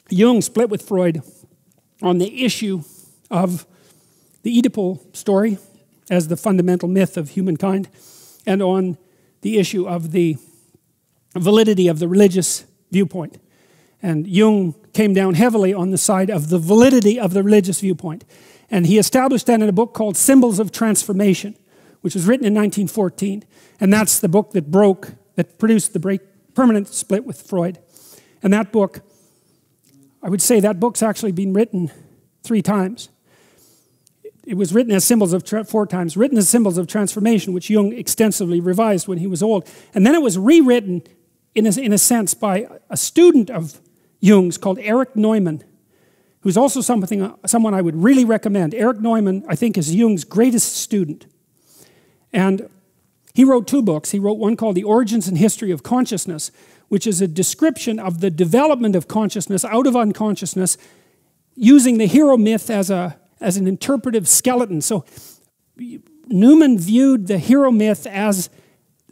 Jung split with Freud on the issue of the Oedipal story as the fundamental myth of humankind, and on the issue of the validity of the religious viewpoint. And Jung came down heavily on the side of the validity of the religious viewpoint. And he established that in a book called Symbols of Transformation, which was written in 1914. And that's the book that produced the permanent split with Freud. And that book, I would say that book's actually been written 3 times. It was written as 4 times, written as Symbols of Transformation, which Jung extensively revised when he was old. And then it was rewritten, in a sense, by a student of Jung's called Erich Neumann, who's also someone I would really recommend. Erich Neumann, I think, is Jung's greatest student. And he wrote 2 books. He wrote one called The Origins and History of Consciousness, which is a description of the development of consciousness out of unconsciousness, using the hero myth as an interpretive skeleton. So Neumann viewed the hero myth as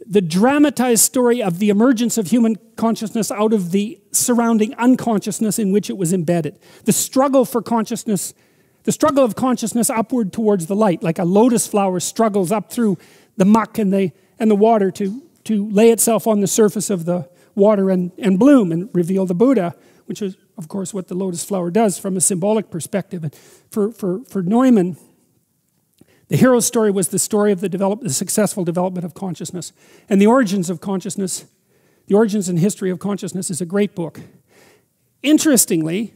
the dramatized story of the emergence of human consciousness out of the surrounding unconsciousness in which it was embedded. The struggle for consciousness, the struggle of consciousness upward towards the light, like a lotus flower struggles up through the muck and the water to lay itself on the surface of the water and bloom and reveal the Buddha, which is, of course, what the lotus flower does from a symbolic perspective. And for Neumann, the hero's story was the story of the successful development of consciousness. And The Origins of Consciousness, The Origins and History of Consciousness is a great book. Interestingly,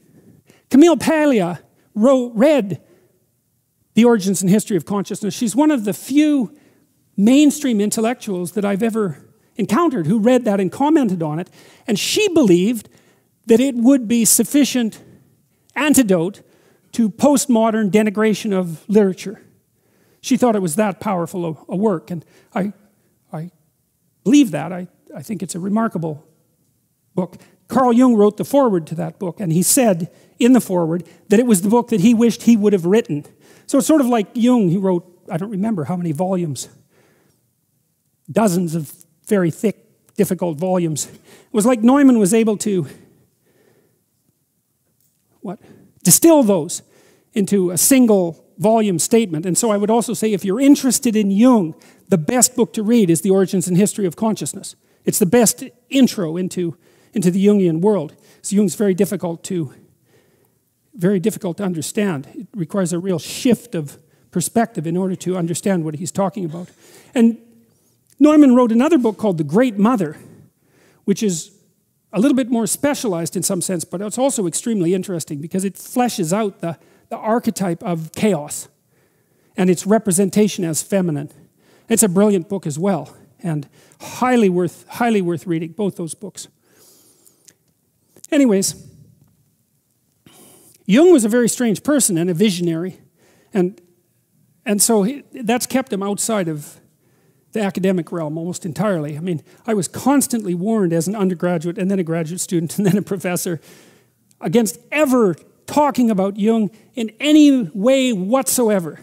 Camille Paglia read The Origins and History of Consciousness. She's one of the few mainstream intellectuals that I've ever encountered who read that and commented on it. And she believed that it would be sufficient antidote to postmodern denigration of literature. She thought it was that powerful a work, and I believe that. I think it's a remarkable book. Carl Jung wrote the foreword to that book, and he said in the foreword that it was the book that he wished he would have written. So it's sort of like Jung, who wrote, I don't remember how many volumes, dozens of very thick, difficult volumes. It was like Neumann was able to distill those into a single volume statement. And so I would also say, if you're interested in Jung, the best book to read is The Origins and History of Consciousness. It's the best intro into the Jungian world. So Jung's very difficult to understand. It requires a real shift of perspective in order to understand what he's talking about. And Neumann wrote another book called The Great Mother, which is a little bit more specialized in some sense, but it's also extremely interesting because it fleshes out the archetype of chaos and its representation as feminine. It's a brilliant book as well, and highly worth reading, both those books. Anyways, Jung was a very strange person and a visionary, and so that's kept him outside of the academic realm almost entirely. I mean, I was constantly warned as an undergraduate and then a graduate student and then a professor against ever talking about Jung in any way whatsoever.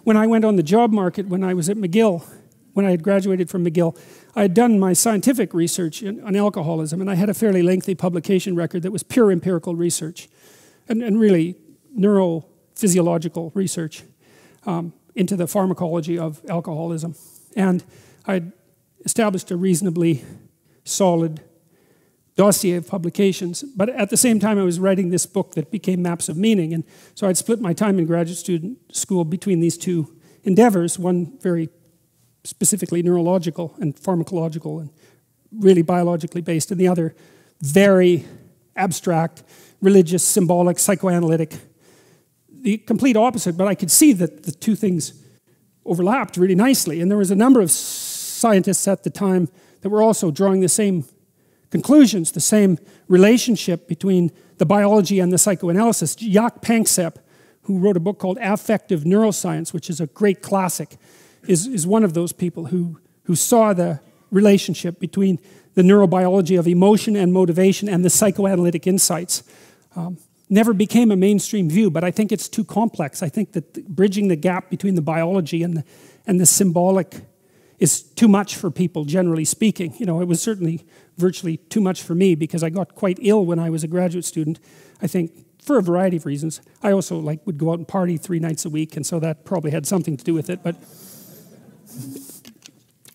When I went on the job market, when I was at McGill, when I had graduated from McGill, I had done my scientific research on alcoholism, and I had a fairly lengthy publication record that was pure empirical research and really neurophysiological research into the pharmacology of alcoholism. And I had established a reasonably solid dossier of publications, but at the same time I was writing this book that became Maps of Meaning, and so I'd split my time in graduate student school between these two endeavors, one very specifically neurological and pharmacological and really biologically based, and the other very abstract, religious, symbolic, psychoanalytic, the complete opposite, but I could see that the two things overlapped really nicely, and there was a number of scientists at the time that were also drawing the same conclusions, the same relationship between the biology and the psychoanalysis. Jaak Panksepp, who wrote a book called Affective Neuroscience, which is a great classic, is one of those people who saw the relationship between the neurobiology of emotion and motivation and the psychoanalytic insights. Never became a mainstream view, but I think it's too complex. I think that bridging the gap between the biology and the symbolic is too much for people, generally speaking. You know, it was certainly virtually too much for me because I got quite ill when I was a graduate student, I think, for a variety of reasons. I also would go out and party 3 nights a week, and so that probably had something to do with it.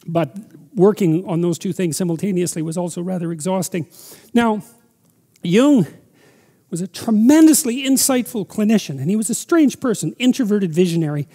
But working on those two things simultaneously was also rather exhausting. Now, Jung was a tremendously insightful clinician, and he was a strange person, introverted visionary,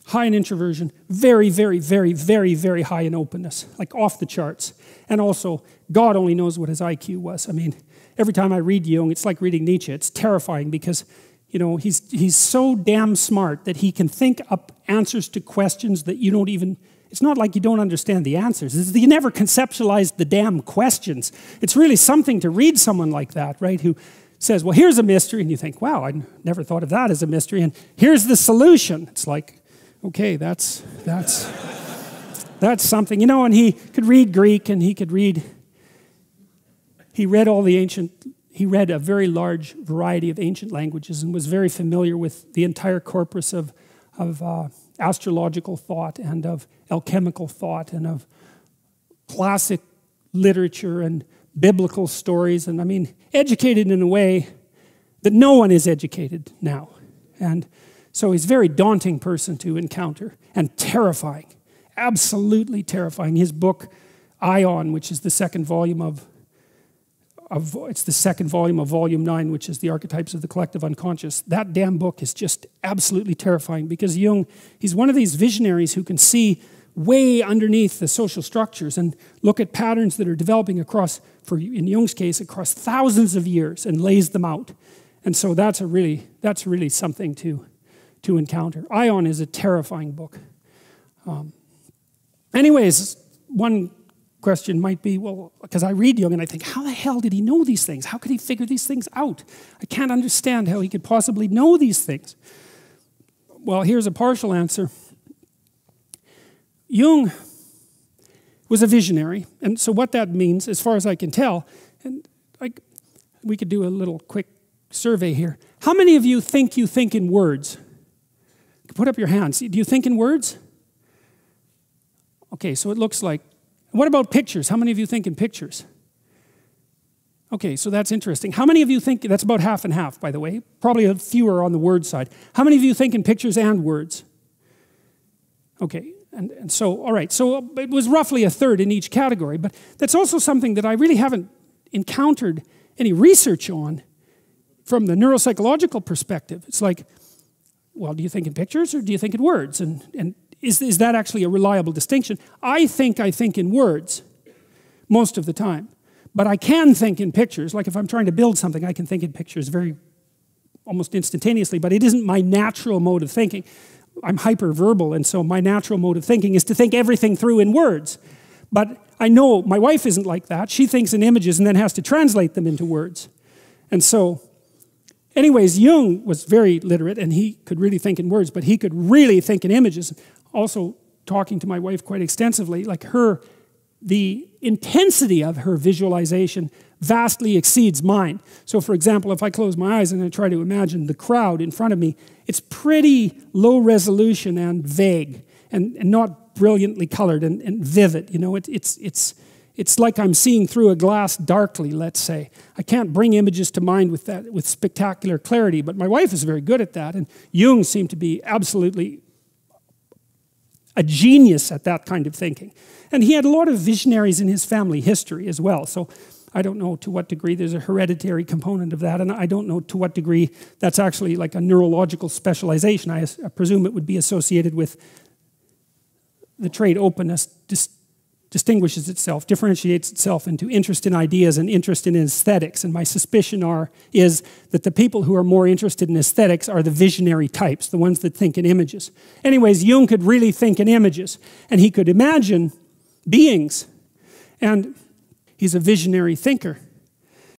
high in introversion, very, very, very, very, very high in openness, like off the charts. And also, God only knows what his IQ was. I mean, every time I read Jung, it's like reading Nietzsche. It's terrifying because, you know, he's so damn smart that he can think up answers to questions that you don't even, it's not like you don't understand the answers. It's that you never conceptualized the damn questions. It's really something to read someone like that, right, who says, well, here's a mystery, and you think, wow, I never thought of that as a mystery, and here's the solution. It's like, okay, that's something, you know. And he could read Greek, and he read a very large variety of ancient languages and was very familiar with the entire corpus of astrological thought and of alchemical thought and of classic literature and biblical stories, and I mean, educated in a way that no one is educated now. And so he's a very daunting person to encounter, and terrifying, absolutely terrifying. His book, Ion, which is the second volume of volume 9, which is the archetypes of the collective unconscious. That damn book is just absolutely terrifying because Jung, he's one of these visionaries who can see way underneath the social structures and look at patterns that are developing across, in Jung's case, across thousands of years, and lays them out. And so that's really something to encounter. Ion is a terrifying book. Anyways, one question might be, well, because I read Jung and I think, how the hell did he know these things? How could he figure these things out? I can't understand how he could possibly know these things. Well, here's a partial answer. Jung was a visionary, and so what that means, as far as I can tell, and we could do a little quick survey here. How many of you think in words? Put up your hands. Do you think in words? Okay, so it looks like. What about pictures? How many of you think in pictures? Okay, so that's interesting. How many of you think, that's about half and half, by the way, probably fewer on the word side. How many of you think in pictures and words? Okay. And so, all right, so it was roughly a third in each category, but that's also something that I really haven't encountered any research on from the neuropsychological perspective. It's like, well, do you think in pictures or do you think in words? And is that actually a reliable distinction? I think in words most of the time, but I can think in pictures. Like if I'm trying to build something, I can think in pictures almost instantaneously, but it isn't my natural mode of thinking. I'm hyper-verbal, and so my natural mode of thinking is to think everything through in words. But I know my wife isn't like that. She thinks in images and then has to translate them into words. And so, anyways, Jung was very literate, and he could really think in words, but he could really think in images. Also, talking to my wife quite extensively, like the intensity of her visualization vastly exceeds mine. So for example, if I close my eyes and I try to imagine the crowd in front of me, it's pretty low resolution and vague and not brilliantly colored and vivid. You know, it's like I'm seeing through a glass darkly, let's say. I can't bring images to mind with spectacular clarity, but my wife is very good at that, and Jung seemed to be absolutely a genius at that kind of thinking. And he had a lot of visionaries in his family history as well. So I don't know to what degree there's a hereditary component of that, and I don't know to what degree that's actually like a neurological specialization. I presume it would be associated with the trait openness distinguishes itself, differentiates itself into interest in ideas and interest in aesthetics. And my suspicion is that the people who are more interested in aesthetics are the visionary types, the ones that think in images. Anyways, Jung could really think in images, and he could imagine beings. And he's a visionary thinker.